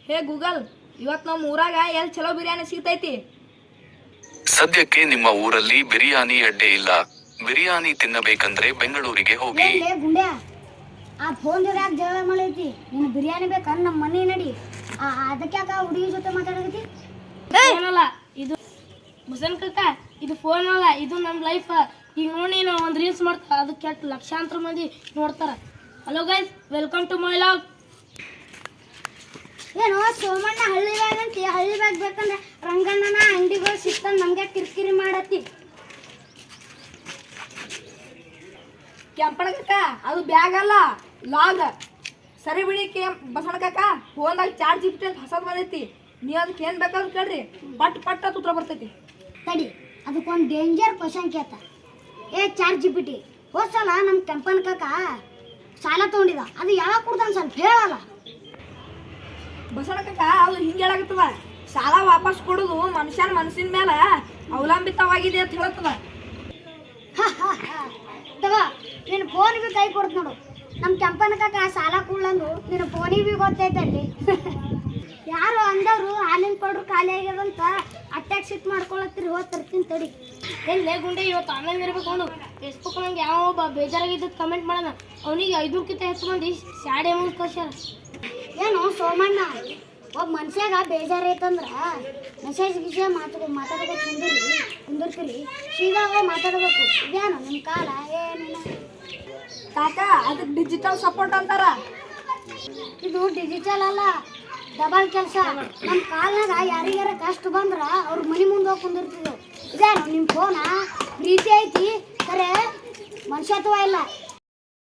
ಹೇ Google, ಇವತ್ತು ನಮ್ಮ ಊರಾಗ ಎಲ್ಲಿ ಚಲೋ ಬಿರಿಯಾನಿ ಸಿಗ್ತೈತಿ? ಸದ್ಯಕ್ಕೆ ನಿಮ್ಮ ಊರಲ್ಲಿ ಬಿರಿಯಾನಿ ಅಡ್ಡೆ ಇಲ್ಲ. ಬಿರಿಯಾನಿ ತಿನ್ನಬೇಕಂದ್ರೆ ಬೆಂಗಳೂರಿಗೆ ಹೋಗಿ. ಗುಂಡ್ಯಾ, ಆ ಫೋನ್ದಾಗ ಜಗಳ ಮಾಡೈತಿ. ನೀನು ಬಿರಿಯಾನಿ ಬೇಕಂದ್ರೆ ನಮ್ಮ ಮನೆ ನಡಿ. ಅದಕ್ಕೆ ಯಾಕೆ ಹುಡುಗಿ ಜೊತೆ ಮಾತಾಡಕತ್ತಿ? ಫೋನಲ್ಲ ಇದು ಬಸನ್ ಕಕ್ಕ, ಇದು ಫೋನ್ ಅಲ್ಲ, ಇದು ನಮ್ಮ ಲೈಫ್. ಈಗ ನೋಡಿ ನಾವು ಒಂದು ರೀಲ್ಸ್ ಮಾಡ್ತಾರೆ, ಅದು ಕೆಟ್ಟ ಲಕ್ಷಾಂತರ ಮಂದಿ ನೋಡ್ತಾರ. Hello guys, welcome to my vlog. ಏನೋ ಸೋಮಣ್ಣ ಹಳ್ಳಿ ಬ್ಯಾಗ್ ಅಂತಿ. ಹಳ್ಳಿ ಬ್ಯಾಗ್ ಬೇಕಂದ್ರೆ ರಂಗಣ್ಣನ ಅಂಗಡಿಗಳು ಸಿಗ್ತಾನೆ. ನಮಗೆ ಕಿರಿಕಿರಿ ಮಾಡತ್ತಿ. ಕೆಂಪಣ ಕಕ್ಕ, ಅದು ಬ್ಯಾಗ್ ಅಲ್ಲ, ಲಾಗ್. ಸರಿ ಬಿಡಿ ಬಸಣ್ಣ ಕಕ್ಕ, ಫೋನ್ದಾಗ ಚಾರ್ಜ್ ಜಿಬಿಟಿ ಅಂತ ಹೊಸದು ಬಂದೈತಿ. ನೀವು ಅದಕ್ಕೆ ಏನು ಬೇಕಾದ್ರೂ ಕೇಳ್ರಿ, ಪಟ್ ಪಟ್ ಅಂತ ಉತ್ತರ ಬರ್ತೈತಿ. ತಡಿ, ಅದಕ್ಕೊಂದು ಡೇಂಜರ್ ಕ್ವಶನ್ ಕೇಳ್ತ. ಚಾರ್ಜ್ ಜಿಬಿಟಿ ಹೋದ್ಸಲ ನಮ್ಮ ಕೆಂಪನ ಕಾಕ ಸಾಲ ತೊಗೊಂಡಿದ. ಅದು ಯಾವಾಗ ಕೊಡ್ತಾನೆ ಸ್ವಲ್ಪ ಹೇಳಲ್ಲ. ಬಸಣ್ಣ ಕಕ್ಕ, ಅದು ಹಿಂಗೆ ಹೇಳಾಗತ್ತದ, ಸಾಲ ವಾಪಸ್ ಕೊಡೋದು ಮನುಷ್ಯನ ಮನಸ್ಸಿನ ಮೇಲೆ ಅವಲಂಬಿತವಾಗಿದೆ ಅಂತ ಹೇಳತ್ತದ. ತಗೋ, ನೀನು ಫೋನಿಗೆ ಕೈ ಕೊಡ್ತು ನೋಡು. ನಮ್ಮ ಕೆಂಪನ ಕಾಕ ಸಾಲ ಕೊಡ್ಲಂದು ನೀನು ಫೋನಿಗೆ ಗೊತ್ತೈತಲ್ಲಿ. ಯಾರು ಅಂದವರು ಹಾಲಿನ ಪೌಡ್ರು ಖಾಲಿ ಆಗ್ಯದಂತ ಅಟ್ಯಾಕ್ ಸಿಟ್ ಮಾಡ್ಕೊಳತ್ತೀರಿ. ಹೋಗಿ ತರ್ತೀನಿ ತಡಿ. ಏನ್ಲೇ ಗುಂಡೆ, ಇವತ್ತು ಆನ್ಲೈನ್ ಇರ್ಬೇಕು ಅವನು. ಫೇಸ್ಬುಕ್ ನಂಗೆ ಯಾವ ಒಬ್ಬ ಬೇಜಾರಾಗಿದ್ದದ್ದು ಕಮೆಂಟ್ ಮಾಡೋಣ. ಅವನಿಗೆ 500ಕ್ಕಿಂತ ಹೆಚ್ಚು ಮಂದಿ ಸ್ಯಾಡ್ ಅಮೌಂಟ್ ಕಳ್ಸ್ಯಾರ. ಏನು ಸೋಮಣ್ಣ, ಒಬ್ಬ ಮನುಷ್ಯಾಗ ಬೇಜಾರೈತಂದ್ರೆ ಮೆಸೇಜ್ ಗಿಸೇ ಮಾತಾಡ್ಬೇಕು. ಕುಂದಿರ್ತೀರಿ ಸೀದಾ ಮಾತಾಡಬೇಕು. ಇದೇನು ನಿಮ್ಮ ಕಾಲ ಏನಿಲ್ಲ ಕಾಕ, ಅದಕ್ಕೆ ಡಿಜಿಟಲ್ ಸಪೋರ್ಟ್ ಅಂತಾರ. ಇದು ಡಿಜಿಟಲ್ ಅಲ್ಲ, ಡಬಲ್ ಕೆಲಸ. ನಮ್ಮ ಕಾಲ್ನಾಗ ಯಾರಿಗಾರ ಕಷ್ಟ ಬಂದ್ರ ಅವ್ರ ಮನೆ ಮುಂದೆ ಹೋಗಿ ಕುಂದಿರ್ತಿದ್ವು. ಇದೇನು ನಿಮ್ಮ ಫೋನ ಪ್ರೀತಿ ಐತಿ ಖರೆ ಮನುಷ್ಯತ್ವ ಇಲ್ಲ.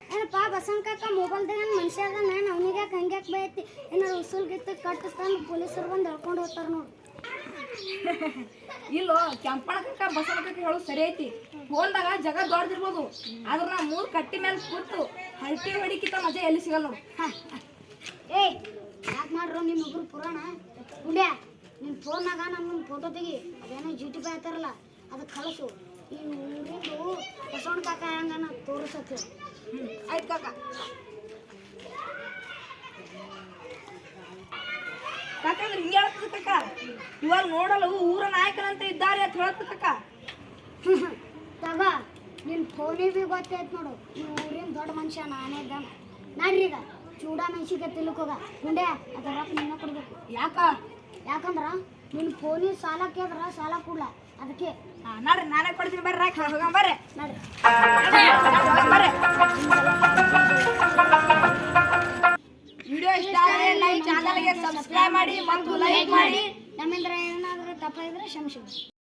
ಏನಪ್ಪ ಬಸಂಕಕ್ಕ ಮೊಬೈಲ್ದಾಗ ಮನುಷ್ಯ ಅದ, ನಾನು ಅವನಿಗೆ ಹಂಗ್ಯಾಕೆ ಬೈತಿ. ಏನಾರು ಉಸುಲ್ ಗಿತ್ತು ಕಟ್ಟಿಸ್ತಾನೆ ಪೊಲೀಸರು ಬಂದು ಹೇಳ್ಕೊಂಡು ಹೋಗ್ತಾರೆ ನೋಡು. ಇಲ್ಲೋ ಕೆಂಪಣ ಕಕ್ಕ, ಬಸಣ್ಣ ಕಕ್ಕ ಹೇಳೋದು ಸರಿ ಐತಿ. ಫೋನ್ದಾಗ ಜಗ ದೊಡ್ಡದಿರ್ಬೋದು, ಆದ್ರೆ ನಾ 3 ಕಟ್ಟಿ ಮೇಲೆ ಕೂತು ಹಲ್ಟಿ ಹೊಡಿಕಿತ ಮಜಾ ಎಲ್ಲಿ ಸಿಗಲ್ಲ ನೋಡು. ಯಾಕೆ ಮಾಡ್ರು ನಿಮ್ಮಿಬ್ರು ಪುರಾಣ? ಗುಂಡ್ಯಾ, ನಿಮ್ಮ ಫೋನ್ನಾಗ ನಮ್ಮನ್ನು ಫೋಟೋ ತೆಗಿ. ಅದೇನೋ GTP ಆಯ್ತಾರಲ್ಲ, ಅದಕ್ಕೆ ಕಳಿಸು. ಈ ಊರಿಂದು ಬಸವಣ್ಣ ಕಾಕ ಹೆಂಗನ ತೋರಿಸತ್ತೆ. ಆಯ್ತು ಕಾಕ. ಕಾಕ ಅಂದ್ರೆ ಹಿಂಗೆ ಹೇಳ್ತದ ಕಾಕ. ಇವಾಗ ನೋಡಲ್ಲ ಊರ ನಾಯಕನಂತ ಇದ್ದಾರೆ ಅಂತ ಹೇಳ್ತದ ಕಾಕ. ತಗ, ನಿನ್ನ ಫೋನಿಗೆ ಗೊತ್ತೈತೆ ನೋಡು. ಈ ಊರಿನ ದೊಡ್ಡ ಮನುಷ್ಯ ನಾನೇ ಇದ್ದಾನೆ. ನಡ್ರಿ ಈಗ ಚೂಡ ಮೆಣಸಿಗೆ ತಿಳ್ಕೋಗ. ಗುಂಡೆ, ಅದರ ರೊಕ್ಕ ನಿನ್ನ ಕೊಡ್ಬೇಕು. ಯಾಕಂದ್ರ ನಿನ್ನ ಫೋನಿಗೆ ಸಾಲ ಕೇಳಿದ್ರ ಸಾಲ ಕೊಡ್ಲ. ಅದಕ್ಕೆ ನೋಡ್ರಿ, ನಾನೇ ಕೊಡ್ತೀನಿ. ಬರ್ರಿ ಹೋಗ ಬರ್ರಿ. ನಡ್ರಿ. ವಿಡಿಯೋ ಇಷ್ಟ ಆದರೆ ನಮ್ಮ ಚಾನಲ್ಗೆ ಸಬ್ಸ್ಕ್ರೈಬ್ ಮಾಡಿ ಮತ್ತು ಲೈಕ್ ಮಾಡಿ. ನಮ್ಮಿಂದ ಏನಾದರೂ ತಪ್ಪಾಗಿದ್ರೆ ಕ್ಷಮಿಸಿ.